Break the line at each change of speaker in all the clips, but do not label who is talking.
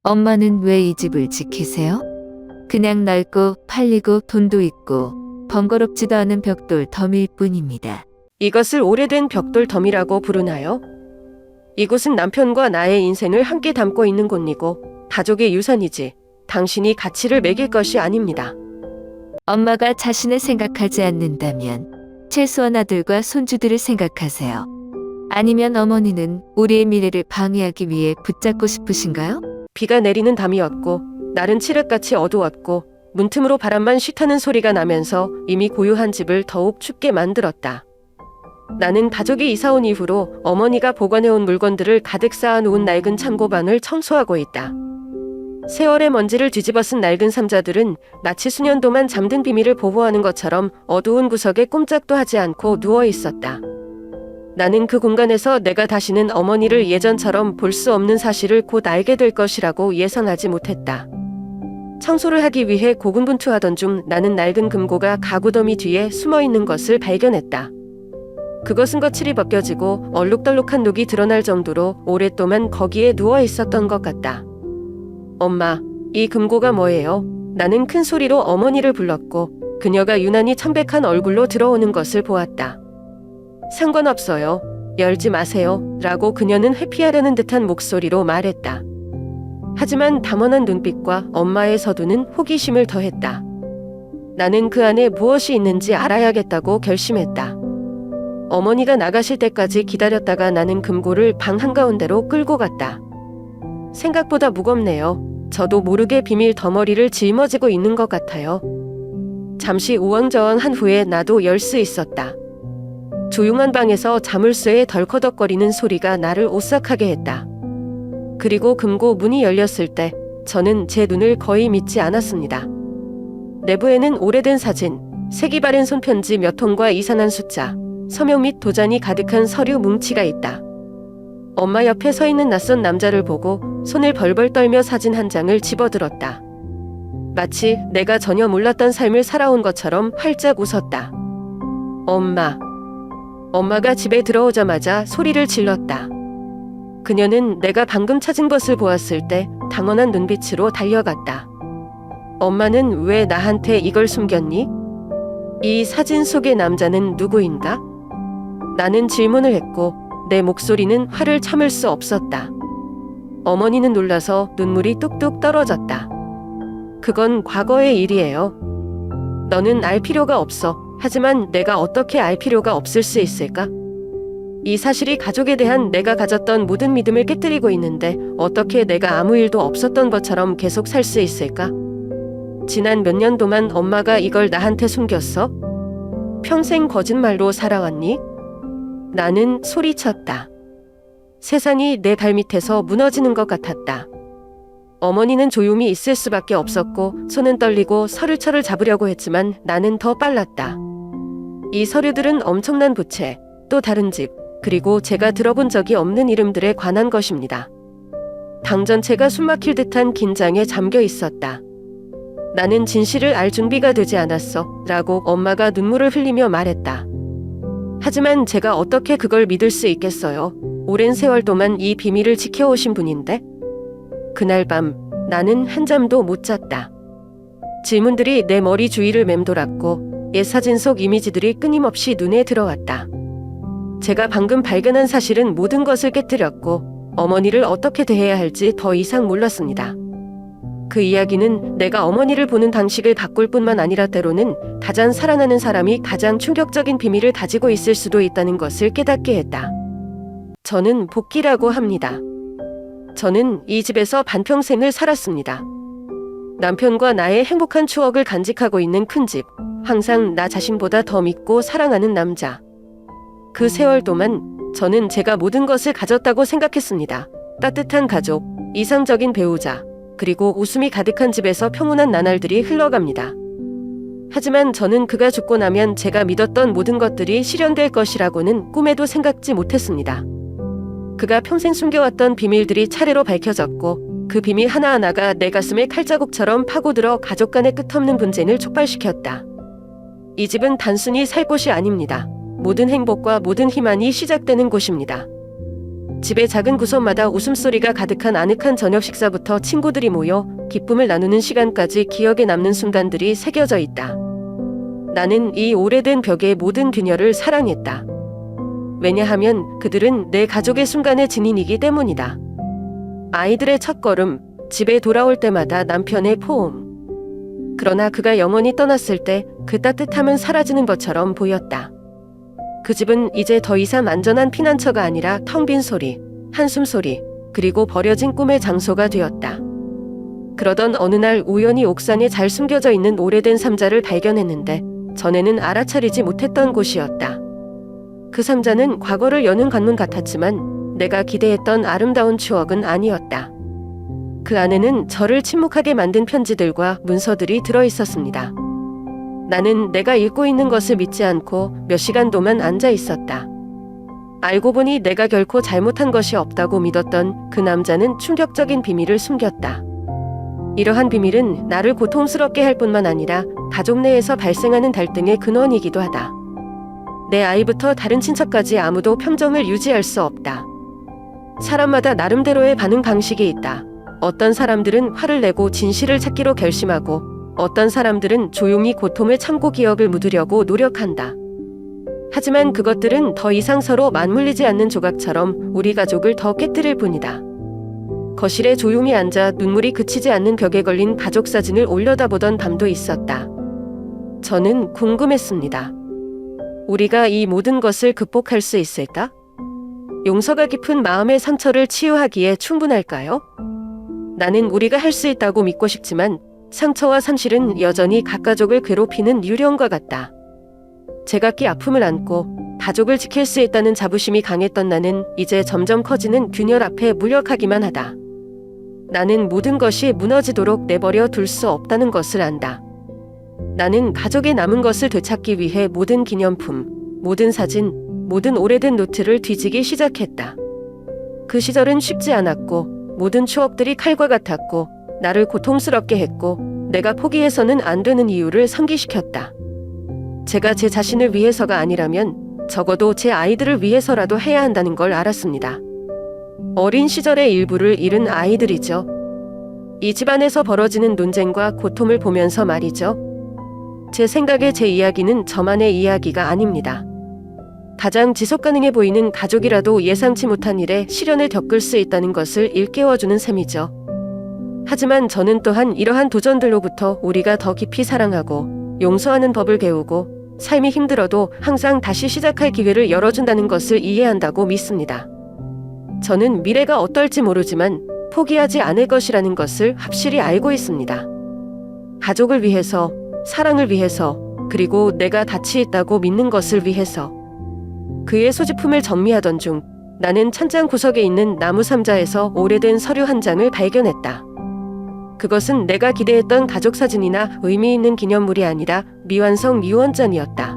엄마는 왜 이 집을 지키세요? 그냥 넓고 팔리고 돈도 있고 번거롭지도 않은 벽돌 덤일 뿐입니다.
이것을 오래된 벽돌 덤이라고 부르나요? 이곳은 남편과 나의 인생을 함께 담고 있는 곳이고 가족의 유산이지 당신이 가치를 매길 것이 아닙니다.
엄마가 자신을 생각하지 않는다면 최소한 아들과 손주들을 생각하세요. 아니면 어머니는 우리의 미래를 방해하기 위해 붙잡고 싶으신가요?
비가 내리는 밤이었고 날은 칠흑같이 어두웠고 문틈으로 바람만 쉬타는 소리가 나면서 이미 고요한 집을 더욱 춥게 만들었다. 나는 가족이 이사온 이후로 어머니가 보관해온 물건들을 가득 쌓아놓은 낡은 창고방을 청소하고 있다. 세월의 먼지를 뒤집어 쓴 낡은 상자들은 마치 수년도만 잠든 비밀을 보호하는 것처럼 어두운 구석에 꼼짝도 하지 않고 누워 있었다. 나는 그 공간에서 내가 다시는 어머니를 예전처럼 볼 수 없는 사실을 곧 알게 될 것이라고 예상하지 못했다. 청소를 하기 위해 고군분투하던 중 나는 낡은 금고가 가구더미 뒤에 숨어 있는 것을 발견했다. 그것은 거칠이 벗겨지고 얼룩덜룩한 녹이 드러날 정도로 오랫동안 거기에 누워 있었던 것 같다. 엄마, 이 금고가 뭐예요? 나는 큰 소리로 어머니를 불렀고 그녀가 유난히 창백한 얼굴로 들어오는 것을 보았다. 상관없어요. 열지 마세요. 라고 그녀는 회피하려는 듯한 목소리로 말했다. 하지만 담원한 눈빛과 엄마의 서두는 호기심을 더했다. 나는 그 안에 무엇이 있는지 알아야겠다고 결심했다. 어머니가 나가실 때까지 기다렸다가 나는 금고를 방 한가운데로 끌고 갔다. 생각보다 무겁네요. 저도 모르게 비밀 덩어리를 짊어지고 있는 것 같아요. 잠시 우왕좌왕한 후에 나도 열 수 있었다. 조용한 방에서 자물쇠에 덜커덕거리는 소리가 나를 오싹하게 했다. 그리고 금고 문이 열렸을 때 저는 제 눈을 거의 믿지 않았습니다. 내부에는 오래된 사진, 색이 바른 손편지 몇 통과 이상한 숫자, 서명 및 도장이 가득한 서류 뭉치가 있다. 엄마 옆에 서 있는 낯선 남자를 보고 손을 벌벌 떨며 사진 한 장을 집어들었다. 마치 내가 전혀 몰랐던 삶을 살아온 것처럼 활짝 웃었다. 엄마가 집에 들어오자마자 소리를 질렀다. 그녀는 내가 방금 찾은 것을 보았을 때 당황한 눈빛으로 달려갔다. 엄마는 왜 나한테 이걸 숨겼니? 이 사진 속의 남자는 누구인가? 나는 질문을 했고 내 목소리는 화를 참을 수 없었다. 어머니는 놀라서 눈물이 뚝뚝 떨어졌다. 그건 과거의 일이에요. 너는 알 필요가 없어. 하지만 내가 어떻게 알 필요가 없을 수 있을까? 이 사실이 가족에 대한 내가 가졌던 모든 믿음을 깨뜨리고 있는데 어떻게 내가 아무 일도 없었던 것처럼 계속 살 수 있을까? 지난 몇 년 동안 엄마가 이걸 나한테 숨겼어? 평생 거짓말로 살아왔니? 나는 소리쳤다. 세상이 내 발밑에서 무너지는 것 같았다. 어머니는 조용히 있을 수밖에 없었고 손은 떨리고 서류철을 잡으려고 했지만 나는 더 빨랐다. 이 서류들은 엄청난 부채, 또 다른 집, 그리고 제가 들어본 적이 없는 이름들에 관한 것입니다. 방 전체가 숨막힐 듯한 긴장에 잠겨 있었다. 나는 진실을 알 준비가 되지 않았어 라고 엄마가 눈물을 흘리며 말했다. 하지만 제가 어떻게 그걸 믿을 수 있겠어요? 오랜 세월 동안 이 비밀을 지켜오신 분인데? 그날 밤 나는 한잠도 못 잤다. 질문들이 내 머리 주위를 맴돌았고 옛 사진 속 이미지들이 끊임없이 눈에 들어왔다. 제가 방금 발견한 사실은 모든 것을 깨뜨렸고 어머니를 어떻게 대해야 할지 더 이상 몰랐습니다. 그 이야기는 내가 어머니를 보는 방식을 바꿀 뿐만 아니라 때로는 가장 살아나는 사람이 가장 충격적인 비밀을 가지고 있을 수도 있다는 것을 깨닫게 했다. 저는 복기라고 합니다. 저는 이 집에서 반평생을 살았습니다. 남편과 나의 행복한 추억을 간직하고 있는 큰 집, 항상 나 자신보다 더 믿고 사랑하는 남자. 그 세월 동안 저는 제가 모든 것을 가졌다고 생각했습니다. 따뜻한 가족, 이상적인 배우자, 그리고 웃음이 가득한 집에서 평온한 나날들이 흘러갑니다. 하지만 저는 그가 죽고 나면 제가 믿었던 모든 것들이 실현될 것이라고는 꿈에도 생각지 못했습니다. 그가 평생 숨겨왔던 비밀들이 차례로 밝혀졌고 그 비밀 하나하나가 내 가슴에 칼자국처럼 파고들어 가족 간의 끝없는 분쟁을 촉발시켰다. 이 집은 단순히 살 곳이 아닙니다. 모든 행복과 모든 희망이 시작되는 곳입니다. 집의 작은 구석마다 웃음소리가 가득한 아늑한 저녁 식사부터 친구들이 모여 기쁨을 나누는 시간까지 기억에 남는 순간들이 새겨져 있다. 나는 이 오래된 벽의 모든 그녀를 사랑했다. 왜냐하면 그들은 내 가족의 순간의 증인이기 때문이다. 아이들의 첫걸음, 집에 돌아올 때마다 남편의 포옹. 그러나 그가 영원히 떠났을 때 그 따뜻함은 사라지는 것처럼 보였다. 그 집은 이제 더 이상 안전한 피난처가 아니라 텅 빈 소리, 한숨 소리, 그리고 버려진 꿈의 장소가 되었다. 그러던 어느 날 우연히 옥상에 잘 숨겨져 있는 오래된 상자를 발견했는데 전에는 알아차리지 못했던 곳이었다. 그 상자는 과거를 여는 관문 같았지만 내가 기대했던 아름다운 추억은 아니었다. 그 안에는 저를 침묵하게 만든 편지들과 문서들이 들어 있었습니다. 나는 내가 읽고 있는 것을 믿지 않고 몇 시간 동안 앉아 있었다. 알고 보니 내가 결코 잘못한 것이 없다고 믿었던 그 남자는 충격적인 비밀을 숨겼다. 이러한 비밀은 나를 고통스럽게 할 뿐만 아니라 가족 내에서 발생하는 갈등의 근원이기도 하다. 내 아이부터 다른 친척까지 아무도 평정을 유지할 수 없다. 사람마다 나름대로의 반응 방식이 있다. 어떤 사람들은 화를 내고 진실을 찾기로 결심하고 어떤 사람들은 조용히 고통을 참고 기억을 묻으려고 노력한다. 하지만 그것들은 더 이상 서로 맞물리지 않는 조각처럼 우리 가족을 더 깨뜨릴 뿐이다. 거실에 조용히 앉아 눈물이 그치지 않는 벽에 걸린 가족 사진을 올려다보던 밤도 있었다. 저는 궁금했습니다. 우리가 이 모든 것을 극복할 수 있을까? 용서가 깊은 마음의 상처를 치유하기에 충분할까요? 나는 우리가 할 수 있다고 믿고 싶지만 상처와 상실은 여전히 각 가족을 괴롭히는 유령과 같다. 제각기 아픔을 안고 가족을 지킬 수 있다는 자부심이 강했던 나는 이제 점점 커지는 균열 앞에 무력하기만 하다. 나는 모든 것이 무너지도록 내버려 둘 수 없다는 것을 안다. 나는 가족의 남은 것을 되찾기 위해 모든 기념품, 모든 사진, 모든 오래된 노트를 뒤지기 시작했다. 그 시절은 쉽지 않았고 모든 추억들이 칼과 같았고 나를 고통스럽게 했고 내가 포기해서는 안 되는 이유를 상기시켰다. 제가 제 자신을 위해서가 아니라면 적어도 제 아이들을 위해서라도 해야 한다는 걸 알았습니다. 어린 시절의 일부를 잃은 아이들이죠. 이 집안에서 벌어지는 논쟁과 고통을 보면서 말이죠. 제 생각에 제 이야기는 저만의 이야기가 아닙니다. 가장 지속 가능해 보이는 가족이라도 예상치 못한 일에 시련을 겪을 수 있다는 것을 일깨워주는 셈이죠. 하지만 저는 또한 이러한 도전들로부터 우리가 더 깊이 사랑하고 용서하는 법을 배우고 삶이 힘들어도 항상 다시 시작할 기회를 열어준다는 것을 이해한다고 믿습니다. 저는 미래가 어떨지 모르지만 포기하지 않을 것이라는 것을 확실히 알고 있습니다. 가족을 위해서, 사랑을 위해서, 그리고 내가 닻이 있다고 믿는 것을 위해서. 그의 소지품을 정리하던 중 나는 찬장 구석에 있는 나무 상자에서 오래된 서류 한 장을 발견했다. 그것은 내가 기대했던 가족 사진이나 의미 있는 기념물이 아니라 미완성 유언장이었다.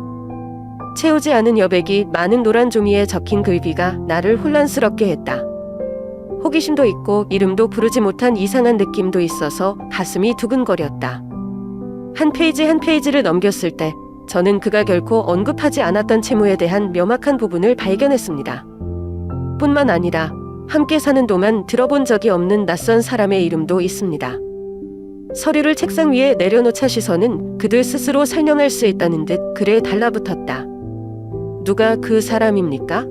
채우지 않은 여백이 많은 노란 종이에 적힌 글귀가 나를 혼란스럽게 했다. 호기심도 있고 이름도 부르지 못한 이상한 느낌도 있어서 가슴이 두근거렸다. 한 페이지 한 페이지를 넘겼을 때 저는 그가 결코 언급하지 않았던 채무에 대한 명확한 부분을 발견했습니다. 뿐만 아니라 함께 사는 동안 들어본 적이 없는 낯선 사람의 이름도 있습니다. 서류를 책상 위에 내려놓자 시선은 그들 스스로 설명할 수 있다는 듯 글에 달라붙었다. 누가 그 사람입니까?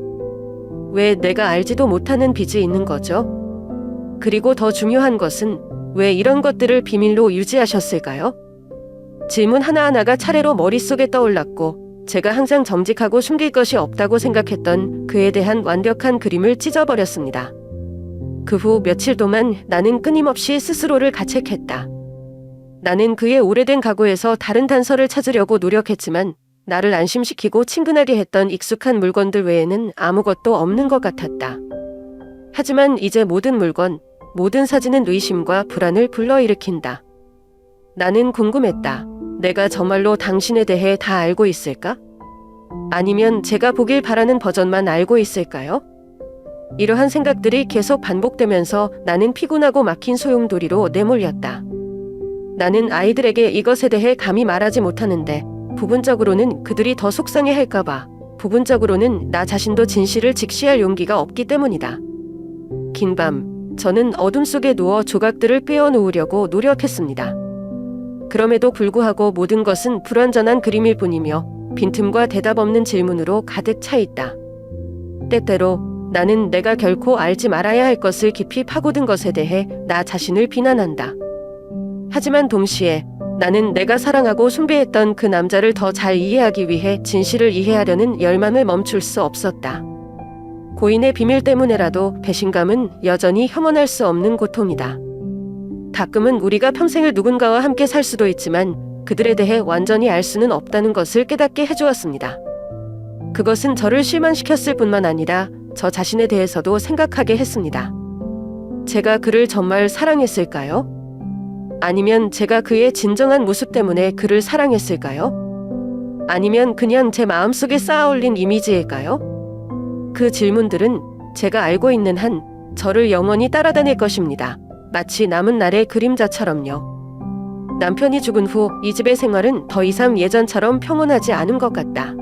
왜 내가 알지도 못하는 빚이 있는 거죠? 그리고 더 중요한 것은 왜 이런 것들을 비밀로 유지하셨을까요? 질문 하나하나가 차례로 머릿속에 떠올랐고 제가 항상 정직하고 숨길 것이 없다고 생각했던 그에 대한 완벽한 그림을 찢어버렸습니다. 그 후 며칠 동안 나는 끊임없이 스스로를 가책했다. 나는 그의 오래된 가구에서 다른 단서를 찾으려고 노력했지만 나를 안심시키고 친근하게 했던 익숙한 물건들 외에는 아무것도 없는 것 같았다. 하지만 이제 모든 물건, 모든 사진은 의심과 불안을 불러일으킨다. 나는 궁금했다. 내가 정말로 당신에 대해 다 알고 있을까? 아니면 제가 보길 바라는 버전만 알고 있을까요? 이러한 생각들이 계속 반복되면서 나는 피곤하고 막힌 소용돌이로 내몰렸다. 나는 아이들에게 이것에 대해 감히 말하지 못하는데 부분적으로는 그들이 더 속상해할까봐, 부분적으로는 나 자신도 진실을 직시할 용기가 없기 때문이다. 긴 밤, 저는 어둠 속에 누워 조각들을 빼어놓으려고 노력했습니다. 그럼에도 불구하고 모든 것은 불완전한 그림일 뿐이며 빈틈과 대답 없는 질문으로 가득 차 있다. 때때로 나는 내가 결코 알지 말아야 할 것을 깊이 파고든 것에 대해 나 자신을 비난한다. 하지만 동시에 나는 내가 사랑하고 숭배했던 그 남자를 더 잘 이해하기 위해 진실을 이해하려는 열망을 멈출 수 없었다. 고인의 비밀 때문에라도 배신감은 여전히 혐오할 수 없는 고통이다. 가끔은 우리가 평생을 누군가와 함께 살 수도 있지만 그들에 대해 완전히 알 수는 없다는 것을 깨닫게 해주었습니다. 그것은 저를 실망시켰을 뿐만 아니라 저 자신에 대해서도 생각하게 했습니다. 제가 그를 정말 사랑했을까요? 아니면 제가 그의 진정한 모습 때문에 그를 사랑했을까요? 아니면 그냥 제 마음속에 쌓아올린 이미지일까요? 그 질문들은 제가 알고 있는 한 저를 영원히 따라다닐 것입니다. 마치 남은 날의 그림자처럼요. 남편이 죽은 후 이 집의 생활은 더 이상 예전처럼 평온하지 않은 것 같다.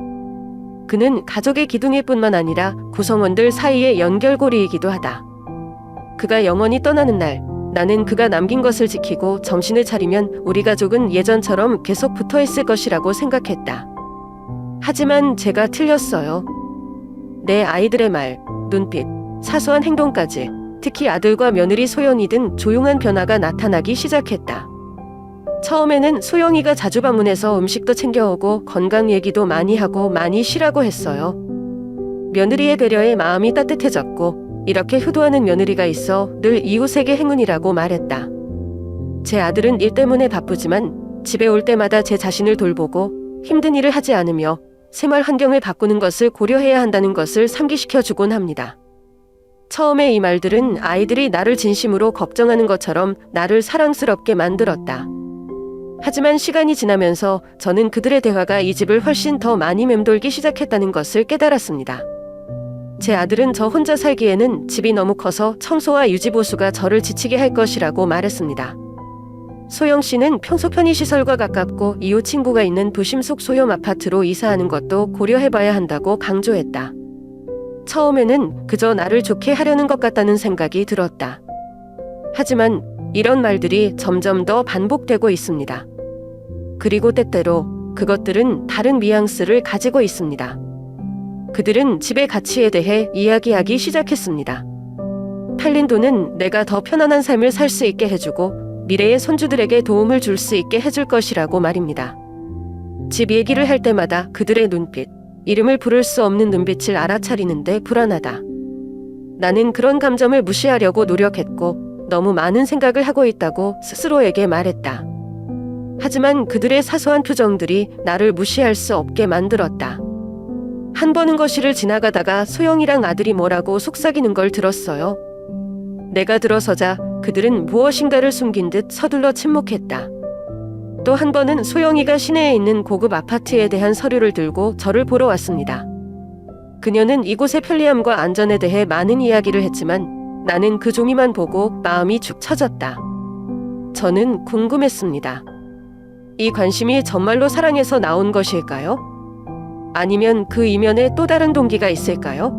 그는 가족의 기둥일 뿐만 아니라 구성원들 사이의 연결고리이기도 하다. 그가 영원히 떠나는 날, 나는 그가 남긴 것을 지키고 정신을 차리면 우리 가족은 예전처럼 계속 붙어 있을 것이라고 생각했다. 하지만 제가 틀렸어요. 내 아이들의 말, 눈빛, 사소한 행동까지, 특히 아들과 며느리 소연이 등 조용한 변화가 나타나기 시작했다. 처음에는 소영이가 자주 방문해서 음식도 챙겨오고 건강 얘기도 많이 하고 많이 쉬라고 했어요. 며느리의 배려에 마음이 따뜻해졌고 이렇게 효도하는 며느리가 있어 늘 이웃에게 행운이라고 말했다. 제 아들은 일 때문에 바쁘지만 집에 올 때마다 제 자신을 돌보고 힘든 일을 하지 않으며 생활 환경을 바꾸는 것을 고려해야 한다는 것을 상기시켜주곤 합니다. 처음에 이 말들은 아이들이 나를 진심으로 걱정하는 것처럼 나를 사랑스럽게 만들었다. 하지만 시간이 지나면서 저는 그들의 대화가 이 집을 훨씬 더 많이 맴돌기 시작했다는 것을 깨달았습니다. 제 아들은 저 혼자 살기에는 집이 너무 커서 청소와 유지보수가 저를 지치게 할 것이라고 말했습니다. 소영 씨는 평소 편의시설과 가깝고 이웃 친구가 있는 도심 속 소형 아파트로 이사하는 것도 고려해봐야 한다고 강조했다. 처음에는 그저 나를 좋게 하려는 것 같다는 생각이 들었다. 하지만 이런 말들이 점점 더 반복되고 있습니다. 그리고 때때로 그것들은 다른 뉘앙스를 가지고 있습니다. 그들은 집의 가치에 대해 이야기하기 시작했습니다. 팔린 돈은 내가 더 편안한 삶을 살 수 있게 해주고 미래의 손주들에게 도움을 줄 수 있게 해줄 것이라고 말입니다. 집 얘기를 할 때마다 그들의 눈빛, 이름을 부를 수 없는 눈빛을 알아차리는데 불안하다. 나는 그런 감정을 무시하려고 노력했고 너무 많은 생각을 하고 있다고 스스로에게 말했다. 하지만 그들의 사소한 표정들이 나를 무시할 수 없게 만들었다. 한 번은 거실을 지나가다가 소영이랑 아들이 뭐라고 속삭이는 걸 들었어요. 내가 들어서자 그들은 무엇인가를 숨긴 듯 서둘러 침묵했다. 또 한 번은 소영이가 시내에 있는 고급 아파트에 대한 서류를 들고 저를 보러 왔습니다. 그녀는 이곳의 편리함과 안전에 대해 많은 이야기를 했지만 나는 그 종이만 보고 마음이 축 처졌다. 저는 궁금했습니다. 이 관심이 정말로 사랑에서 나온 것일까요? 아니면 그 이면에 또 다른 동기가 있을까요?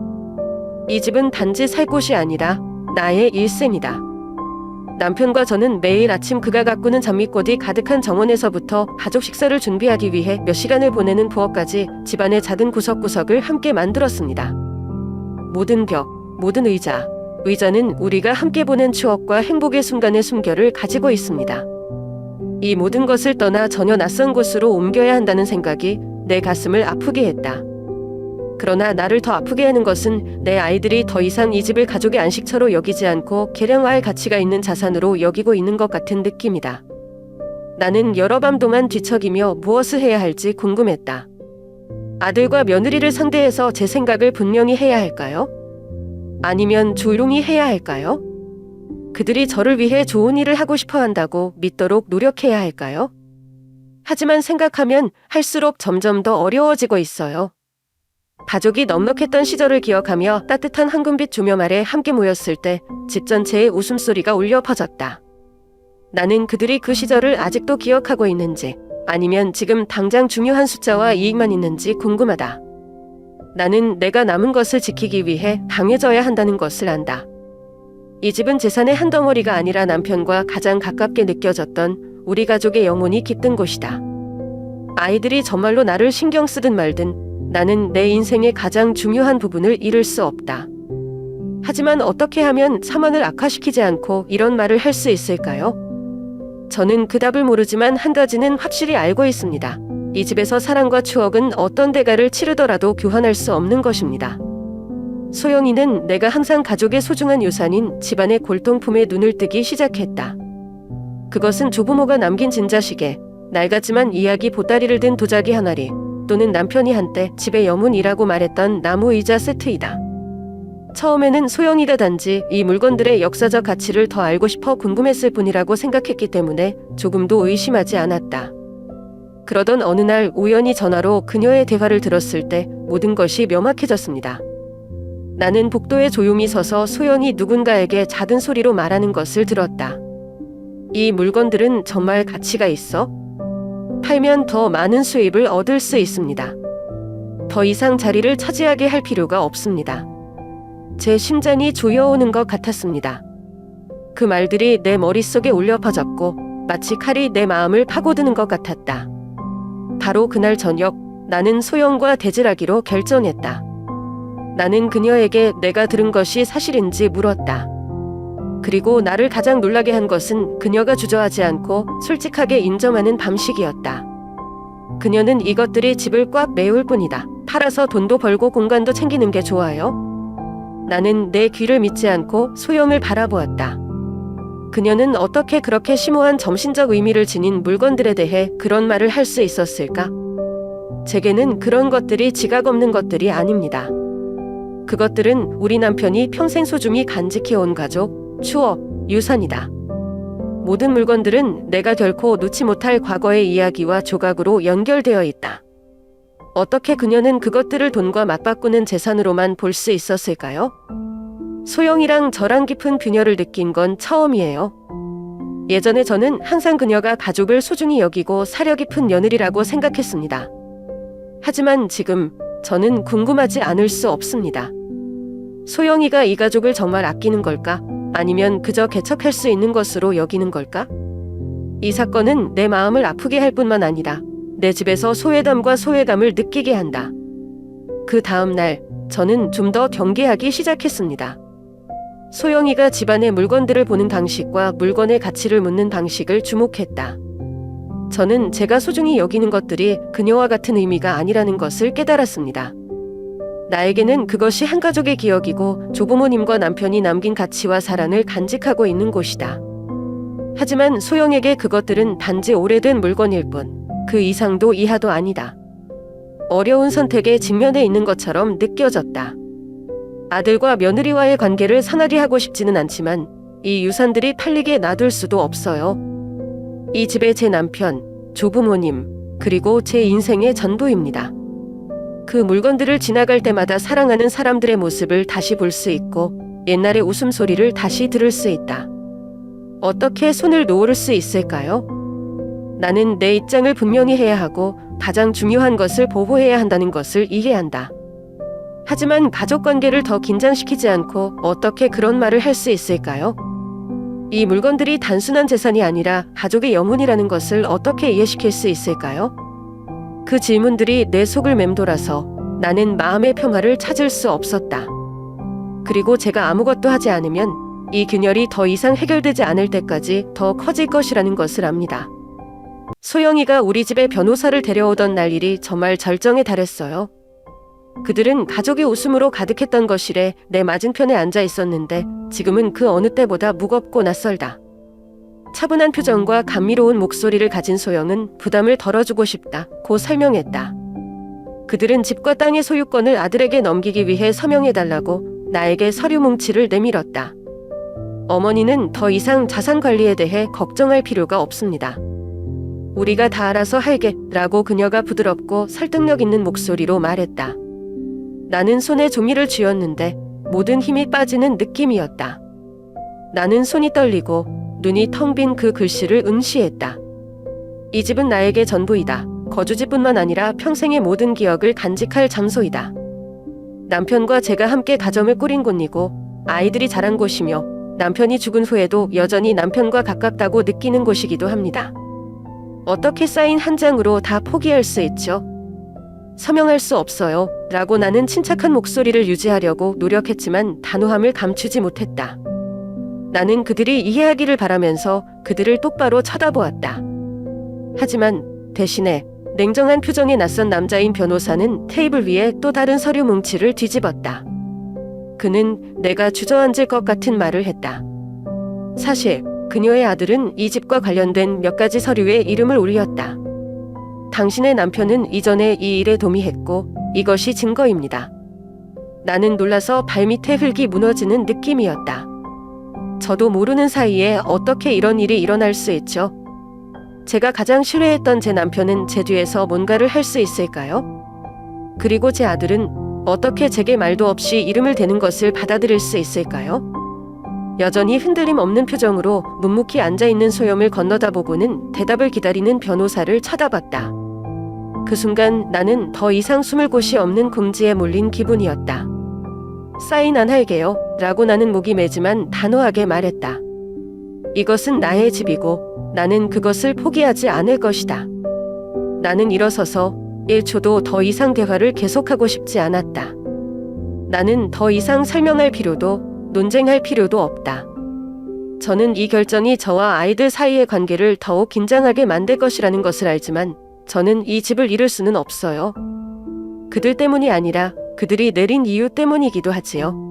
이 집은 단지 살 곳이 아니라 나의 일생이다. 남편과 저는 매일 아침 그가 가꾸는 장미꽃이 가득한 정원에서부터 가족 식사를 준비하기 위해 몇 시간을 보내는 부엌까지 집안의 작은 구석구석을 함께 만들었습니다. 모든 벽, 모든 의자는 우리가 함께 보낸 추억과 행복의 순간의 숨결을 가지고 있습니다. 이 모든 것을 떠나 전혀 낯선 곳으로 옮겨야 한다는 생각이 내 가슴을 아프게 했다. 그러나 나를 더 아프게 하는 것은 내 아이들이 더 이상 이 집을 가족의 안식처로 여기지 않고 개량화할 가치가 있는 자산으로 여기고 있는 것 같은 느낌이다. 나는 여러 밤 동안 뒤척이며 무엇을 해야 할지 궁금했다. 아들과 며느리를 상대해서 제 생각을 분명히 해야 할까요? 아니면 조용히 해야 할까요? 그들이 저를 위해 좋은 일을 하고 싶어 한다고 믿도록 노력해야 할까요? 하지만 생각하면 할수록 점점 더 어려워지고 있어요. 가족이 넉넉했던 시절을 기억하며 따뜻한 황금빛 조명 아래 함께 모였을 때 집 전체에 웃음소리가 울려 퍼졌다. 나는 그들이 그 시절을 아직도 기억하고 있는지 아니면 지금 당장 중요한 숫자와 이익만 있는지 궁금하다. 나는 내가 남은 것을 지키기 위해 강해져야 한다는 것을 안다. 이 집은 재산의 한 덩어리가 아니라 남편과 가장 가깝게 느껴졌던 우리 가족의 영혼이 깃든 곳이다. 아이들이 정말로 나를 신경 쓰든 말든 나는 내 인생의 가장 중요한 부분을 잃을 수 없다. 하지만 어떻게 하면 상황을 악화시키지 않고 이런 말을 할 수 있을까요? 저는 그 답을 모르지만 한 가지는 확실히 알고 있습니다. 이 집에서 사랑과 추억은 어떤 대가를 치르더라도 교환할 수 없는 것입니다. 소영이는 내가 항상 가족의 소중한 유산인 집안의 골동품에 눈을 뜨기 시작했다. 그것은 조부모가 남긴 진자시계, 낡았지만 이야기 보따리를 든 도자기 하나리, 또는 남편이 한때 집의 영혼이라고 말했던 나무 의자 세트이다. 처음에는 소영이가 단지 이 물건들의 역사적 가치를 더 알고 싶어 궁금했을 뿐이라고 생각했기 때문에 조금도 의심하지 않았다. 그러던 어느 날 우연히 전화로 그녀의 대화를 들었을 때 모든 것이 명확해졌습니다. 나는 복도에 조용히 서서 소영이 누군가에게 작은 소리로 말하는 것을 들었다. 이 물건들은 정말 가치가 있어? 팔면 더 많은 수입을 얻을 수 있습니다. 더 이상 자리를 차지하게 할 필요가 없습니다. 제 심장이 조여오는 것 같았습니다. 그 말들이 내 머릿속에 울려 퍼졌고 마치 칼이 내 마음을 파고드는 것 같았다. 바로 그날 저녁 나는 소영과 대질하기로 결정했다. 나는 그녀에게 내가 들은 것이 사실인지 물었다. 그리고 나를 가장 놀라게 한 것은 그녀가 주저하지 않고 솔직하게 인정하는 방식이었다. 그녀는 이것들이 집을 꽉 메울 뿐이다. 팔아서 돈도 벌고 공간도 챙기는 게 좋아요? 나는 내 귀를 믿지 않고 소영을 바라보았다. 그녀는 어떻게 그렇게 심오한 정신적 의미를 지닌 물건들에 대해 그런 말을 할 수 있었을까? 제게는 그런 것들이 지각 없는 것들이 아닙니다. 그것들은 우리 남편이 평생 소중히 간직해온 가족, 추억, 유산이다. 모든 물건들은 내가 결코 놓지 못할 과거의 이야기와 조각으로 연결되어 있다. 어떻게 그녀는 그것들을 돈과 맞바꾸는 재산으로만 볼 수 있었을까요? 소영이랑 저랑 깊은 균열을 느낀 건 처음이에요. 예전에 저는 항상 그녀가 가족을 소중히 여기고 사려 깊은 며느리라고 생각했습니다. 하지만 지금 저는 궁금하지 않을 수 없습니다. 소영이가 이 가족을 정말 아끼는 걸까? 아니면 그저 개척할 수 있는 것으로 여기는 걸까? 이 사건은 내 마음을 아프게 할 뿐만 아니라 내 집에서 소외감과 소외감을 느끼게 한다. 그 다음 날 저는 좀 더 경계하기 시작했습니다. 소영이가 집안의 물건들을 보는 방식과 물건의 가치를 묻는 방식을 주목했다. 저는 제가 소중히 여기는 것들이 그녀와 같은 의미가 아니라는 것을 깨달았습니다. 나에게는 그것이 한 가족의 기억이고 조부모님과 남편이 남긴 가치와 사랑을 간직하고 있는 곳이다. 하지만 소영에게 그것들은 단지 오래된 물건일 뿐, 그 이상도 이하도 아니다. 어려운 선택에 직면해 있는 것처럼 느껴졌다. 아들과 며느리와의 관계를 산하게 하고 싶지는 않지만 이 유산들이 팔리게 놔둘 수도 없어요. 이 집의 제 남편, 조부모님, 그리고 제 인생의 전부입니다. 그 물건들을 지나갈 때마다 사랑하는 사람들의 모습을 다시 볼 수 있고 옛날의 웃음소리를 다시 들을 수 있다. 어떻게 손을 놓을 수 있을까요? 나는 내 입장을 분명히 해야 하고 가장 중요한 것을 보호해야 한다는 것을 이해한다. 하지만 가족관계를 더 긴장시키지 않고 어떻게 그런 말을 할 수 있을까요? 이 물건들이 단순한 재산이 아니라 가족의 영혼이라는 것을 어떻게 이해시킬 수 있을까요? 그 질문들이 내 속을 맴돌아서 나는 마음의 평화를 찾을 수 없었다. 그리고 제가 아무것도 하지 않으면 이 균열이 더 이상 해결되지 않을 때까지 더 커질 것이라는 것을 압니다. 소영이가 우리 집에 변호사를 데려오던 날 일이 정말 절정에 달했어요. 그들은 가족의 웃음으로 가득했던 거실에 내 맞은편에 앉아 있었는데 지금은 그 어느 때보다 무겁고 낯설다. 차분한 표정과 감미로운 목소리를 가진 소영은 부담을 덜어주고 싶다고 설명했다. 그들은 집과 땅의 소유권을 아들에게 넘기기 위해 서명해달라고 나에게 서류 뭉치를 내밀었다. 어머니는 더 이상 자산 관리에 대해 걱정할 필요가 없습니다. 우리가 다 알아서 할게 라고 그녀가 부드럽고 설득력 있는 목소리로 말했다. 나는 손에 종이를 쥐었는데 모든 힘이 빠지는 느낌이었다. 나는 손이 떨리고 눈이 텅 빈 그 글씨를 응시했다. 이 집은 나에게 전부이다. 거주지뿐만 아니라 평생의 모든 기억을 간직할 장소이다. 남편과 제가 함께 가정을 꾸린 곳이고 아이들이 자란 곳이며 남편이 죽은 후에도 여전히 남편과 가깝다고 느끼는 곳이기도 합니다. 어떻게 쌓인 한 장으로 다 포기할 수 있죠? 서명할 수 없어요. 라고 나는 침착한 목소리를 유지하려고 노력했지만 단호함을 감추지 못했다. 나는 그들이 이해하기를 바라면서 그들을 똑바로 쳐다보았다. 하지만 대신에 냉정한 표정의 낯선 남자인 변호사는 테이블 위에 또 다른 서류 뭉치를 뒤집었다. 그는 내가 주저앉을 것 같은 말을 했다. 사실 그녀의 아들은 이 집과 관련된 몇 가지 서류에 이름을 올렸다. 당신의 남편은 이전에 이 일에 동의했고 이것이 증거입니다. 나는 놀라서 발밑에 흙이 무너지는 느낌이었다. 저도 모르는 사이에 어떻게 이런 일이 일어날 수 있죠? 제가 가장 신뢰했던 제 남편은 제 뒤에서 뭔가를 할 수 있을까요? 그리고 제 아들은 어떻게 제게 말도 없이 이름을 대는 것을 받아들일 수 있을까요? 여전히 흔들림 없는 표정으로 묵묵히 앉아있는 소염을 건너다보고는 대답을 기다리는 변호사를 쳐다봤다. 그 순간 나는 더 이상 숨을 곳이 없는 궁지에 몰린 기분이었다. 사인 안 할게요. 라고 나는 목이 메지만 단호하게 말했다. 이것은 나의 집이고 나는 그것을 포기하지 않을 것이다. 나는 일어서서 1초도 더 이상 대화를 계속하고 싶지 않았다. 나는 더 이상 설명할 필요도 논쟁할 필요도 없다. 저는 이 결정이 저와 아이들 사이의 관계를 더욱 긴장하게 만들 것이라는 것을 알지만 저는 이 집을 잃을 수는 없어요. 그들 때문이 아니라 그들이 내린 이유 때문이기도 하지요.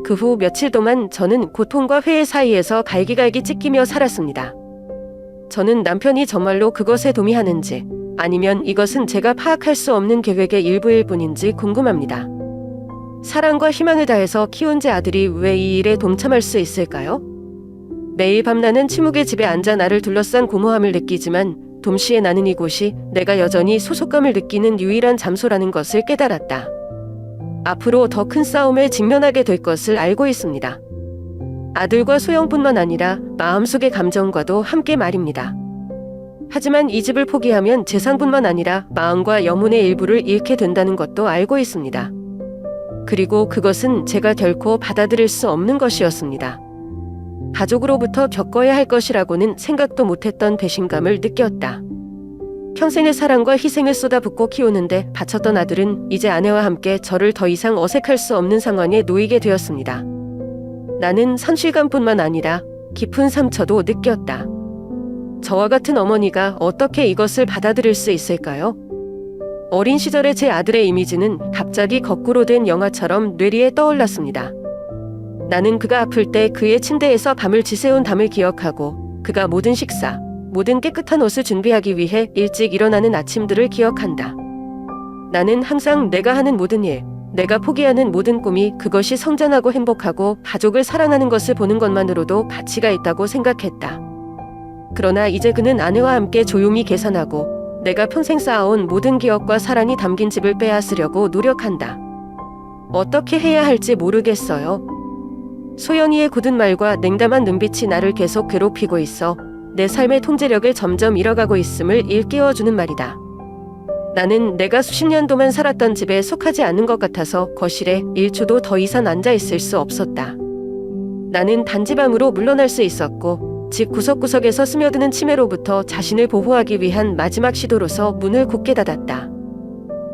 그 후 며칠 동안 저는 고통과 회의 사이에서 갈기갈기 찢기며 살았습니다. 저는 남편이 정말로 그것에 동의하는지 아니면 이것은 제가 파악할 수 없는 계획의 일부일 뿐인지 궁금합니다. 사랑과 희망을 다해서 키운 제 아들이 왜 이 일에 동참할 수 있을까요? 매일 밤 나는 침묵의 집에 앉아 나를 둘러싼 공허함을 느끼지만 동시에 나는 이곳이 내가 여전히 소속감을 느끼는 유일한 장소라는 것을 깨달았다. 앞으로 더 큰 싸움에 직면하게 될 것을 알고 있습니다. 아들과 소영뿐만 아니라 마음속의 감정과도 함께 말입니다. 하지만 이 집을 포기하면 재산뿐만 아니라 마음과 영혼의 일부를 잃게 된다는 것도 알고 있습니다. 그리고 그것은 제가 결코 받아들일 수 없는 것이었습니다. 가족으로부터 겪어야 할 것이라고는 생각도 못했던 배신감을 느꼈다. 평생의 사랑과 희생을 쏟아붓고 키우는데 바쳤던 아들은 이제 아내와 함께 저를 더 이상 어색할 수 없는 상황에 놓이게 되었습니다. 나는 상실감뿐만 아니라 깊은 상처도 느꼈다. 저와 같은 어머니가 어떻게 이것을 받아들일 수 있을까요? 어린 시절의 제 아들의 이미지는 갑자기 거꾸로 된 영화처럼 뇌리에 떠올랐습니다. 나는 그가 아플 때 그의 침대에서 밤을 지새운 담을 기억하고 그가 모든 식사, 모든 깨끗한 옷을 준비하기 위해 일찍 일어나는 아침들을 기억한다. 나는 항상 내가 하는 모든 일, 내가 포기하는 모든 꿈이 그것이 성장하고 행복하고 가족을 사랑하는 것을 보는 것만으로도 가치가 있다고 생각했다. 그러나 이제 그는 아내와 함께 조용히 계산하고 내가 평생 쌓아온 모든 기억과 사랑이 담긴 집을 빼앗으려고 노력한다. 어떻게 해야 할지 모르겠어요. 소연이의 굳은 말과 냉담한 눈빛이 나를 계속 괴롭히고 있어 내 삶의 통제력을 점점 잃어가고 있음을 일깨워주는 말이다. 나는 내가 수십 년 동안 살았던 집에 속하지 않는 것 같아서 거실에 1초도 더 이상 앉아있을 수 없었다. 나는 단지방으로 물러날 수 있었고 집 구석구석에서 스며드는 치매로부터 자신을 보호하기 위한 마지막 시도로서 문을 굳게 닫았다.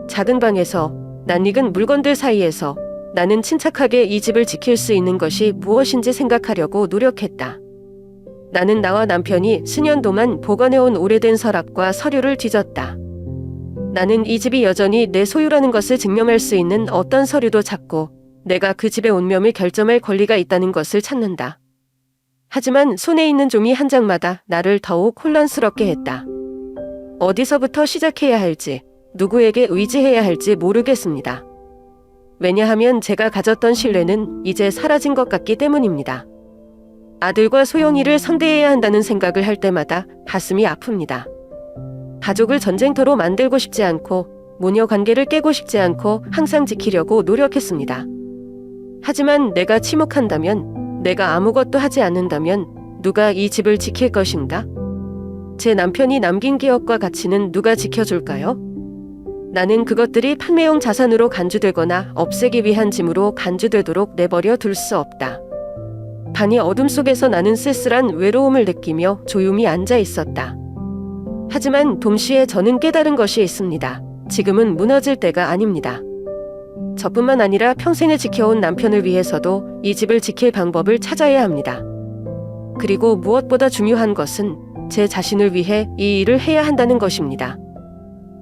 작은 방에서 낯익은 물건들 사이에서 나는 침착하게 이 집을 지킬 수 있는 것이 무엇인지 생각하려고 노력했다. 나는 나와 남편이 수년 동안 보관해온 오래된 서랍과 서류를 뒤졌다. 나는 이 집이 여전히 내 소유라는 것을 증명할 수 있는 어떤 서류도 찾고 내가 그 집의 온몸을 결정할 권리가 있다는 것을 찾는다. 하지만 손에 있는 종이 한 장마다 나를 더욱 혼란스럽게 했다. 어디서부터 시작해야 할지, 누구에게 의지해야 할지 모르겠습니다. 왜냐하면 제가 가졌던 신뢰는 이제 사라진 것 같기 때문입니다. 아들과 소영이를 상대해야 한다는 생각을 할 때마다 가슴이 아픕니다. 가족을 전쟁터로 만들고 싶지 않고 모녀 관계를 깨고 싶지 않고 항상 지키려고 노력했습니다. 하지만 내가 침묵한다면, 내가 아무것도 하지 않는다면 누가 이 집을 지킬 것인가? 제 남편이 남긴 기억과 가치는 누가 지켜줄까요? 나는 그것들이 판매용 자산으로 간주되거나 없애기 위한 짐으로 간주되도록 내버려 둘 수 없다. 방의 어둠 속에서 나는 쓸쓸한 외로움을 느끼며 조용히 앉아 있었다. 하지만 동시에 저는 깨달은 것이 있습니다. 지금은 무너질 때가 아닙니다. 저뿐만 아니라 평생을 지켜온 남편을 위해서도 이 집을 지킬 방법을 찾아야 합니다. 그리고 무엇보다 중요한 것은 제 자신을 위해 이 일을 해야 한다는 것입니다.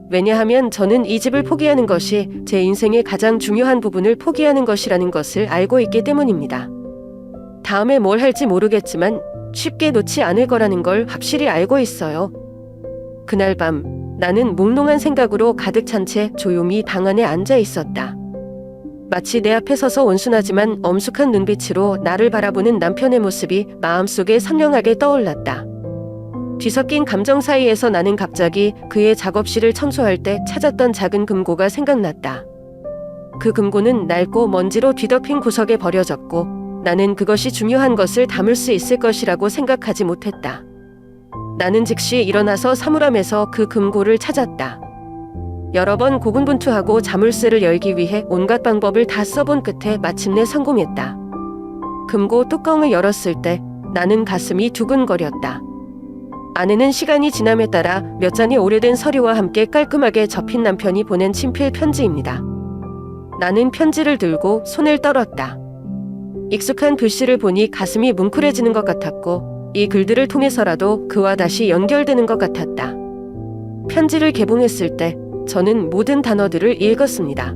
왜냐하면 저는 이 집을 포기하는 것이 제 인생의 가장 중요한 부분을 포기하는 것이라는 것을 알고 있기 때문입니다. 다음에 뭘 할지 모르겠지만 쉽게 놓지 않을 거라는 걸 확실히 알고 있어요. 그날 밤 나는 몽롱한 생각으로 가득 찬 채 조용히 방 안에 앉아 있었다. 마치 내 앞에 서서 온순하지만 엄숙한 눈빛으로 나를 바라보는 남편의 모습이 마음속에 선명하게 떠올랐다. 뒤섞인 감정 사이에서 나는 갑자기 그의 작업실을 청소할 때 찾았던 작은 금고가 생각났다. 그 금고는 낡고 먼지로 뒤덮인 구석에 버려졌고 나는 그것이 중요한 것을 담을 수 있을 것이라고 생각하지 못했다. 나는 즉시 일어나서 사물함에서 그 금고를 찾았다. 여러 번 고군분투하고 자물쇠를 열기 위해 온갖 방법을 다 써본 끝에 마침내 성공했다. 금고 뚜껑을 열었을 때 나는 가슴이 두근거렸다. 안에는 시간이 지남에 따라 몇 장의 오래된 서류와 함께 깔끔하게 접힌 남편이 보낸 친필 편지입니다. 나는 편지를 들고 손을 떨었다. 익숙한 글씨를 보니 가슴이 뭉클해지는 것 같았고 이 글들을 통해서라도 그와 다시 연결되는 것 같았다. 편지를 개봉했을 때 저는 모든 단어들을 읽었습니다.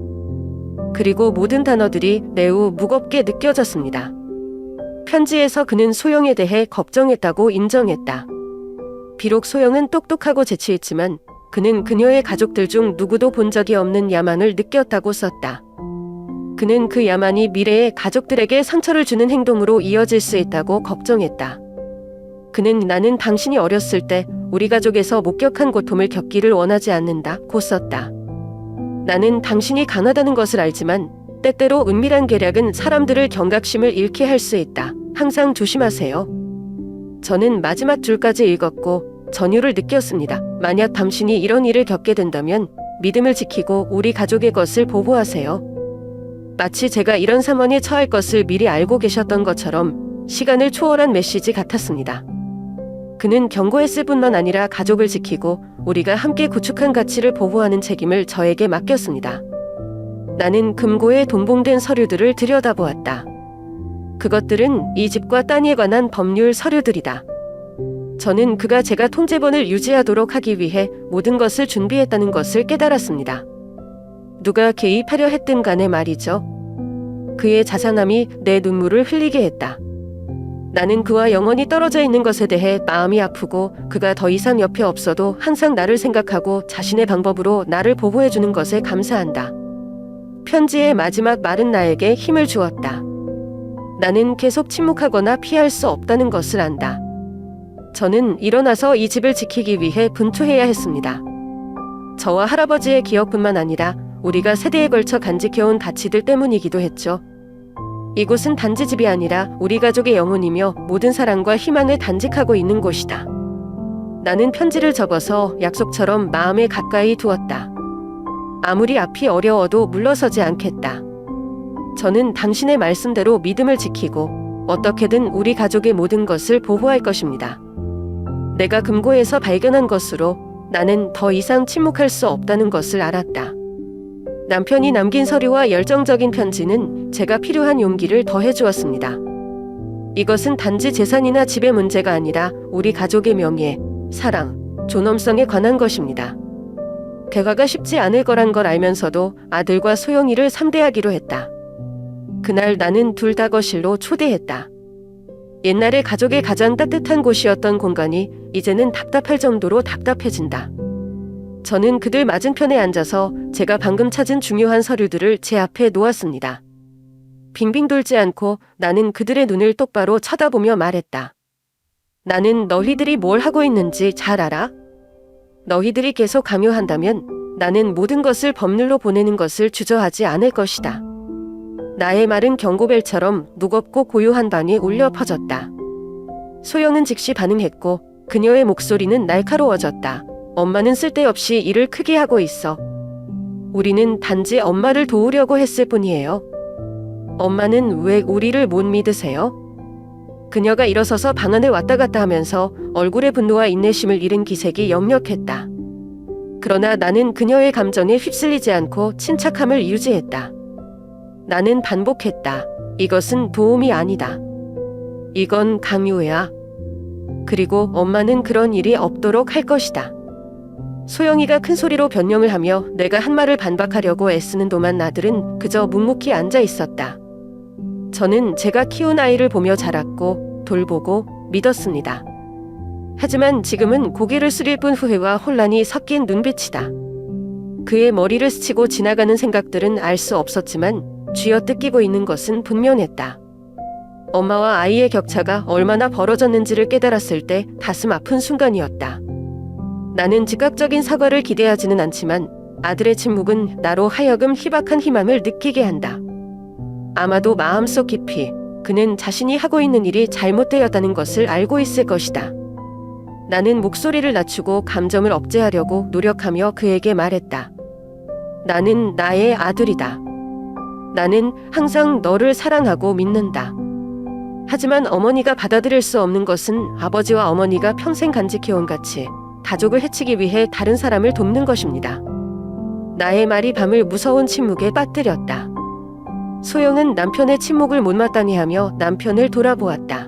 그리고 모든 단어들이 매우 무겁게 느껴졌습니다. 편지에서 그는 소영에 대해 걱정했다고 인정했다. 비록 소영은 똑똑하고 재치있지만 그는 그녀의 가족들 중 누구도 본 적이 없는 야만을 느꼈다고 썼다. 그는 그 야만이 미래에 가족들에게 상처를 주는 행동으로 이어질 수 있다고 걱정했다. 그는 나는 당신이 어렸을 때 우리 가족에서 목격한 고통을 겪기를 원하지 않는다고 썼다. 나는 당신이 강하다는 것을 알지만 때때로 은밀한 계략은 사람들을 경각심을 잃게 할 수 있다. 항상 조심하세요. 저는 마지막 줄까지 읽었고 전율을 느꼈습니다. 만약 당신이 이런 일을 겪게 된다면 믿음을 지키고 우리 가족의 것을 보호하세요. 마치 제가 이런 상황에 처할 것을 미리 알고 계셨던 것처럼 시간을 초월한 메시지 같았습니다. 그는 경고했을 뿐만 아니라 가족을 지키고 우리가 함께 구축한 가치를 보호하는 책임을 저에게 맡겼습니다. 나는 금고에 동봉된 서류들을 들여다보았다. 그것들은 이 집과 땅에 관한 법률 서류들이다. 저는 그가 제가 통제권을 유지하도록 하기 위해 모든 것을 준비했다는 것을 깨달았습니다. 누가 개입하려 했든 간에 말이죠. 그의 자상함이 내 눈물을 흘리게 했다. 나는 그와 영원히 떨어져 있는 것에 대해 마음이 아프고 그가 더 이상 옆에 없어도 항상 나를 생각하고 자신의 방법으로 나를 보호해주는 것에 감사한다. 편지의 마지막 말은 나에게 힘을 주었다. 나는 계속 침묵하거나 피할 수 없다는 것을 안다. 저는 일어나서 이 집을 지키기 위해 분투해야 했습니다. 저와 할아버지의 기억뿐만 아니라 우리가 세대에 걸쳐 간직해온 가치들 때문이기도 했죠. 이곳은 단지 집이 아니라 우리 가족의 영혼이며 모든 사랑과 희망을 단직하고 있는 곳이다. 나는 편지를 접어서 약속처럼 마음에 가까이 두었다. 아무리 앞이 어려워도 물러서지 않겠다. 저는 당신의 말씀대로 믿음을 지키고 어떻게든 우리 가족의 모든 것을 보호할 것입니다. 내가 금고에서 발견한 것으로 나는 더 이상 침묵할 수 없다는 것을 알았다. 남편이 남긴 서류와 열정적인 편지는 제가 필요한 용기를 더해주었습니다. 이것은 단지 재산이나 집의 문제가 아니라 우리 가족의 명예, 사랑, 존엄성에 관한 것입니다. 대화가 쉽지 않을 거란 걸 알면서도 아들과 소영이를 상대하기로 했다. 그날 나는 둘 다 거실로 초대했다. 옛날에 가족의 가장 따뜻한 곳이었던 공간이 이제는 답답할 정도로 답답해진다. 저는 그들 맞은편에 앉아서 제가 방금 찾은 중요한 서류들을 제 앞에 놓았습니다. 빙빙 돌지 않고 나는 그들의 눈을 똑바로 쳐다보며 말했다. 나는 너희들이 뭘 하고 있는지 잘 알아? 너희들이 계속 강요한다면 나는 모든 것을 법률로 보내는 것을 주저하지 않을 것이다. 나의 말은 경고벨처럼 무겁고 고요한 방에 울려 퍼졌다. 소영은 즉시 반응했고 그녀의 목소리는 날카로워졌다. 엄마는 쓸데없이 일을 크게 하고 있어. 우리는 단지 엄마를 도우려고 했을 뿐이에요. 엄마는 왜 우리를 못 믿으세요? 그녀가 일어서서 방 안을 왔다 갔다 하면서 얼굴에 분노와 인내심을 잃은 기색이 역력했다. 그러나 나는 그녀의 감정에 휩쓸리지 않고 침착함을 유지했다. 나는 반복했다. 이것은 도움이 아니다. 이건 강요야. 그리고 엄마는 그런 일이 없도록 할 것이다. 소영이가 큰 소리로 변명을 하며 내가 한 말을 반박하려고 애쓰는 동안 아들은 그저 묵묵히 앉아 있었다. 저는 제가 키운 아이를 보며 자랐고 돌보고 믿었습니다. 하지만 지금은 고개를 숙일 뿐 후회와 혼란이 섞인 눈빛이다. 그의 머리를 스치고 지나가는 생각들은 알 수 없었지만 쥐어뜯기고 있는 것은 분명했다. 엄마와 아이의 격차가 얼마나 벌어졌는지를 깨달았을 때 가슴 아픈 순간이었다. 나는 즉각적인 사과를 기대하지는 않지만 아들의 침묵은 나로 하여금 희박한 희망을 느끼게 한다. 아마도 마음속 깊이 그는 자신이 하고 있는 일이 잘못되었다는 것을 알고 있을 것이다. 나는 목소리를 낮추고 감정을 억제하려고 노력하며 그에게 말했다. 나는 나의 아들이다. 나는 항상 너를 사랑하고 믿는다. 하지만 어머니가 받아들일 수 없는 것은 아버지와 어머니가 평생 간직해온 가치, 가족을 해치기 위해 다른 사람을 돕는 것입니다. 나의 말이 밤을 무서운 침묵에 빠뜨렸다. 소영은 남편의 침묵을 못마땅해 하며 남편을 돌아보았다.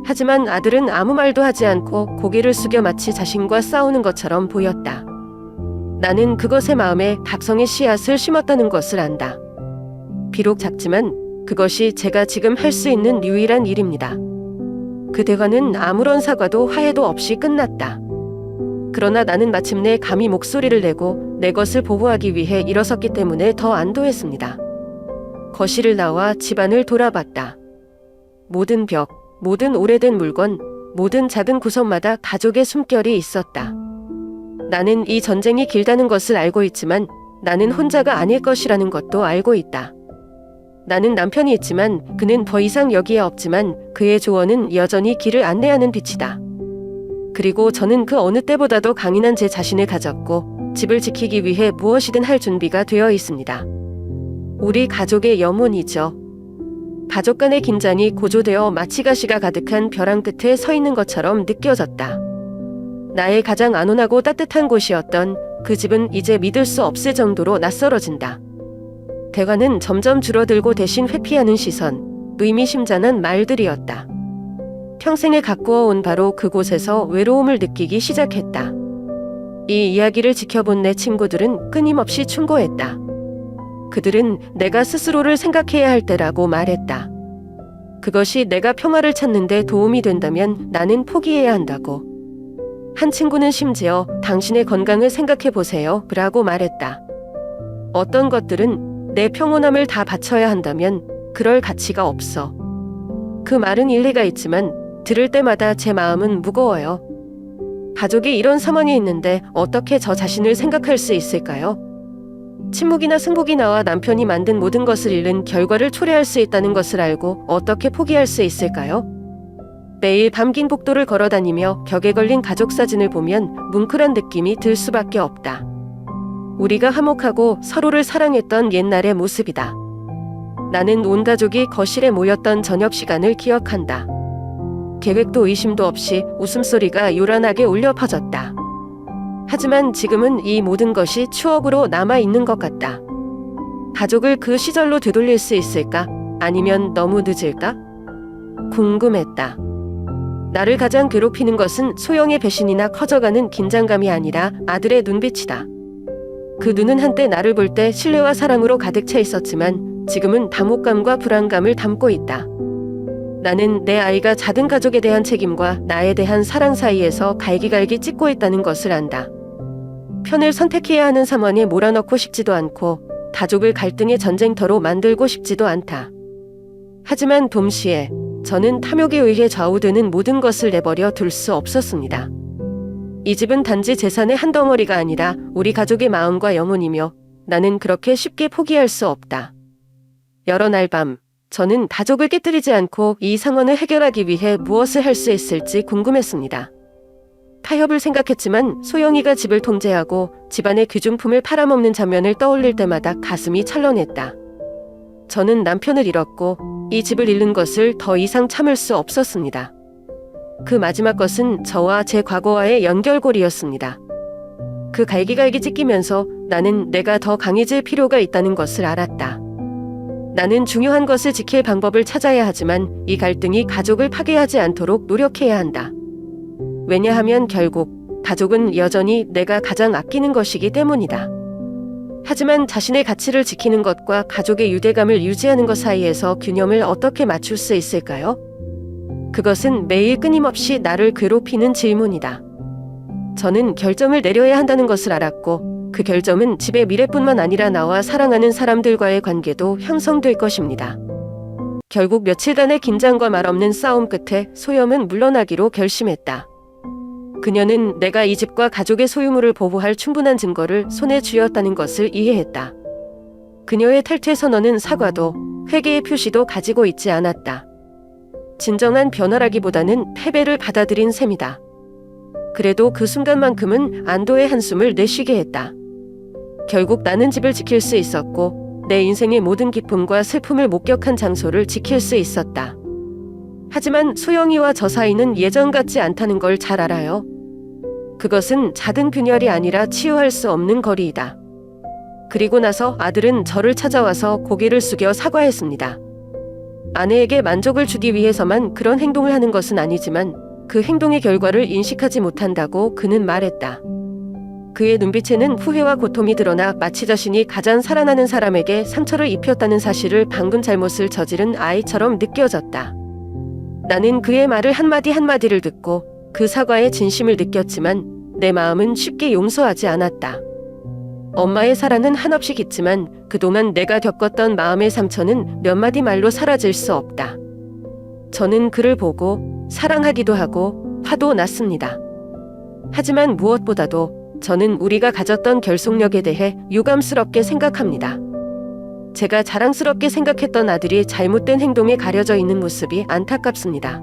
하지만 아들은 아무 말도 하지 않고 고개를 숙여 마치 자신과 싸우는 것처럼 보였다. 나는 그것의 마음에 각성의 씨앗을 심었다는 것을 안다. 비록 작지만 그것이 제가 지금 할 수 있는 유일한 일입니다. 그 대화는 아무런 사과도 화해도 없이 끝났다. 그러나 나는 마침내 감히 목소리를 내고 내 것을 보호하기 위해 일어섰기 때문에 더 안도했습니다. 거실을 나와 집안을 돌아봤다. 모든 벽, 모든 오래된 물건, 모든 작은 구석마다 가족의 숨결이 있었다. 나는 이 전쟁이 길다는 것을 알고 있지만 나는 혼자가 아닐 것이라는 것도 알고 있다. 나는 남편이 있지만 그는 더 이상 여기에 없지만 그의 조언은 여전히 길을 안내하는 빛이다. 그리고 저는 그 어느 때보다도 강인한 제 자신을 가졌고 집을 지키기 위해 무엇이든 할 준비가 되어 있습니다. 우리 가족의 영혼이죠. 가족 간의 긴장이 고조되어 마치 가시가 가득한 벼랑 끝에 서 있는 것처럼 느껴졌다. 나의 가장 안온하고 따뜻한 곳이었던 그 집은 이제 믿을 수 없을 정도로 낯설어진다. 대화는 점점 줄어들고 대신 회피하는 시선, 의미심장한 말들이었다. 평생을 가꾸어온 바로 그곳에서 외로움을 느끼기 시작했다. 이 이야기를 지켜본 내 친구들은 끊임없이 충고했다. 그들은 내가 스스로를 생각해야 할 때라고 말했다. 그것이 내가 평화를 찾는 데 도움이 된다면 나는 포기해야 한다고. 한 친구는 심지어 당신의 건강을 생각해 보세요 라고 말했다. 어떤 것들은 내 평온함을 다 바쳐야 한다면 그럴 가치가 없어. 그 말은 일리가 있지만 들을 때마다 제 마음은 무거워요. 가족이 이런 상황에 있는데 어떻게 저 자신을 생각할 수 있을까요? 침묵이나 승복이 나와 남편이 만든 모든 것을 잃는 결과를 초래할 수 있다는 것을 알고 어떻게 포기할 수 있을까요? 매일 밤 긴 복도를 걸어다니며 벽에 걸린 가족 사진을 보면 뭉클한 느낌이 들 수밖에 없다. 우리가 화목하고 서로를 사랑했던 옛날의 모습이다. 나는 온 가족이 거실에 모였던 저녁 시간을 기억한다. 계획도 의심도 없이 웃음소리가 요란하게 울려 퍼졌다. 하지만 지금은 이 모든 것이 추억으로 남아있는 것 같다. 가족을 그 시절로 되돌릴 수 있을까? 아니면 너무 늦을까? 궁금했다. 나를 가장 괴롭히는 것은 소영의 배신이나 커져가는 긴장감이 아니라 아들의 눈빛이다. 그 눈은 한때 나를 볼 때 신뢰와 사랑으로 가득 차 있었지만 지금은 당혹감과 불안감을 담고 있다. 나는 내 아이가 작은 가족에 대한 책임과 나에 대한 사랑 사이에서 갈기갈기 찢고 있다는 것을 안다. 편을 선택해야 하는 상황에 몰아넣고 싶지도 않고 가족을 갈등의 전쟁터로 만들고 싶지도 않다. 하지만 동시에 저는 탐욕에 의해 좌우되는 모든 것을 내버려 둘 수 없었습니다. 이 집은 단지 재산의 한 덩어리가 아니라 우리 가족의 마음과 영혼이며 나는 그렇게 쉽게 포기할 수 없다. 여러 날 밤 저는 가족을 깨뜨리지 않고 이 상황을 해결하기 위해 무엇을 할 수 있을지 궁금했습니다. 타협을 생각했지만 소영이가 집을 통제하고 집안의 귀중품을 팔아먹는 장면을 떠올릴 때마다 가슴이 철렁했다. 저는 남편을 잃었고 이 집을 잃는 것을 더 이상 참을 수 없었습니다. 그 마지막 것은 저와 제 과거와의 연결고리였습니다. 그 갈기갈기 찢기면서 나는 내가 더 강해질 필요가 있다는 것을 알았다. 나는 중요한 것을 지킬 방법을 찾아야 하지만 이 갈등이 가족을 파괴하지 않도록 노력해야 한다. 왜냐하면 결국 가족은 여전히 내가 가장 아끼는 것이기 때문이다. 하지만 자신의 가치를 지키는 것과 가족의 유대감을 유지하는 것 사이에서 균형을 어떻게 맞출 수 있을까요? 그것은 매일 끊임없이 나를 괴롭히는 질문이다. 저는 결정을 내려야 한다는 것을 알았고 그 결정은 집의 미래뿐만 아니라 나와 사랑하는 사람들과의 관계도 형성될 것입니다. 결국 며칠간의 긴장과 말없는 싸움 끝에 소염은 물러나기로 결심했다. 그녀는 내가 이 집과 가족의 소유물을 보호할 충분한 증거를 손에 쥐었다는 것을 이해했다. 그녀의 탈퇴 선언은 사과도 회개의 표시도 가지고 있지 않았다. 진정한 변화라기보다는 패배를 받아들인 셈이다. 그래도 그 순간만큼은 안도의 한숨을 내쉬게 했다. 결국 나는 집을 지킬 수 있었고 내 인생의 모든 기쁨과 슬픔을 목격한 장소를 지킬 수 있었다. 하지만 소영이와 저 사이는 예전 같지 않다는 걸 잘 알아요. 그것은 작은 균열이 아니라 치유할 수 없는 거리이다. 그리고 나서 아들은 저를 찾아와서 고개를 숙여 사과했습니다. 아내에게 만족을 주기 위해서만 그런 행동을 하는 것은 아니지만 그 행동의 결과를 인식하지 못한다고 그는 말했다. 그의 눈빛에는 후회와 고통이 드러나 마치 자신이 가장 사랑하는 사람에게 상처를 입혔다는 사실을 방금 잘못을 저지른 아이처럼 느껴졌다. 나는 그의 말을 한마디 한마디를 듣고 그 사과의 진심을 느꼈지만 내 마음은 쉽게 용서하지 않았다. 엄마의 사랑은 한없이 깊지만 그동안 내가 겪었던 마음의 상처는 몇 마디 말로 사라질 수 없다. 저는 그를 보고 사랑하기도 하고 화도 났습니다. 하지만 무엇보다도 저는 우리가 가졌던 결속력에 대해 유감스럽게 생각합니다. 제가 자랑스럽게 생각했던 아들이 잘못된 행동에 가려져 있는 모습이 안타깝습니다.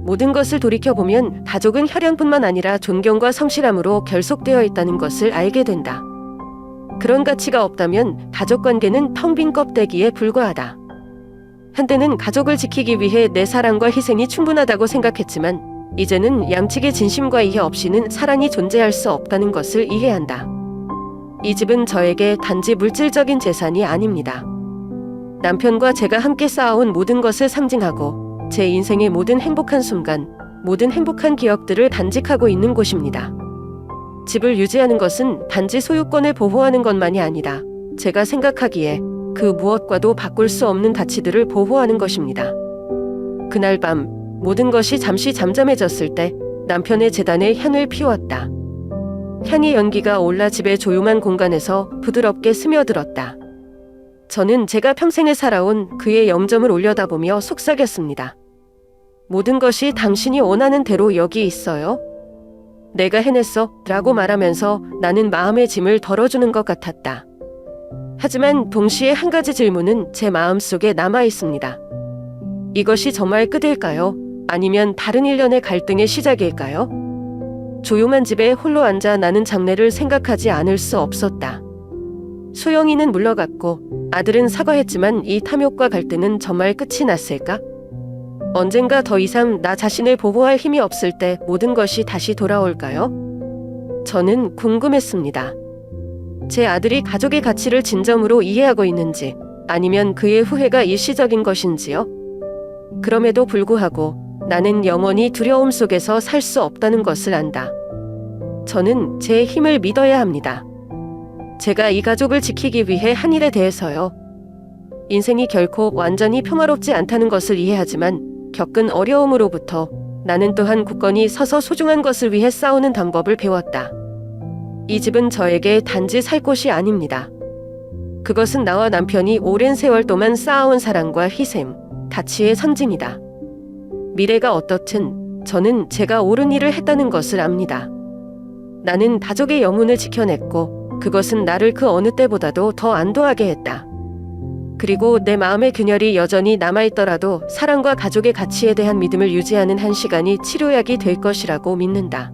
모든 것을 돌이켜보면 가족은 혈연뿐만 아니라 존경과 성실함으로 결속되어 있다는 것을 알게 된다. 그런 가치가 없다면 가족 관계는 텅 빈 껍데기에 불과하다. 한때는 가족을 지키기 위해 내 사랑과 희생이 충분하다고 생각했지만 이제는 양측의 진심과 이해 없이는 사랑이 존재할 수 없다는 것을 이해한다. 이 집은 저에게 단지 물질적인 재산이 아닙니다. 남편과 제가 함께 쌓아온 모든 것을 상징하고 제 인생의 모든 행복한 순간, 모든 행복한 기억들을 간직하고 있는 곳입니다. 집을 유지하는 것은 단지 소유권을 보호하는 것만이 아니라 제가 생각하기에 그 무엇과도 바꿀 수 없는 가치들을 보호하는 것입니다. 그날 밤 모든 것이 잠시 잠잠해졌을 때 남편의 제단에 향을 피웠다. 향의 연기가 올라 집의 조용한 공간에서 부드럽게 스며들었다. 저는 제가 평생에 살아온 그의 영점을 올려다보며 속삭였습니다. 모든 것이 당신이 원하는 대로 여기 있어요. 내가 해냈어 라고 말하면서 나는 마음의 짐을 덜어주는 것 같았다. 하지만 동시에 한 가지 질문은 제 마음속에 남아 있습니다. 이것이 정말 끝일까요? 아니면 다른 일련의 갈등의 시작일까요? 조용한 집에 홀로 앉아 나는 장래를 생각하지 않을 수 없었다. 소영이는 물러갔고 아들은 사과했지만 이 탐욕과 갈등은 정말 끝이 났을까? 언젠가 더 이상 나 자신을 보호할 힘이 없을 때 모든 것이 다시 돌아올까요? 저는 궁금했습니다. 제 아들이 가족의 가치를 진정으로 이해하고 있는지 아니면 그의 후회가 일시적인 것인지요? 그럼에도 불구하고 나는 영원히 두려움 속에서 살 수 없다는 것을 안다. 저는 제 힘을 믿어야 합니다. 제가 이 가족을 지키기 위해 한 일에 대해서요. 인생이 결코 완전히 평화롭지 않다는 것을 이해하지만 겪은 어려움으로부터 나는 또한 굳건히 서서 소중한 것을 위해 싸우는 방법을 배웠다. 이 집은 저에게 단지 살 곳이 아닙니다. 그것은 나와 남편이 오랜 세월 동안 쌓아온 사랑과 희생, 가치의 상징이다. 미래가 어떻든 저는 제가 옳은 일을 했다는 것을 압니다. 나는 가족의 영혼을 지켜냈고 그것은 나를 그 어느 때보다도 더 안도하게 했다. 그리고 내 마음의 균열이 여전히 남아있더라도 사랑과 가족의 가치에 대한 믿음을 유지하는 한 시간이 치료약이 될 것이라고 믿는다.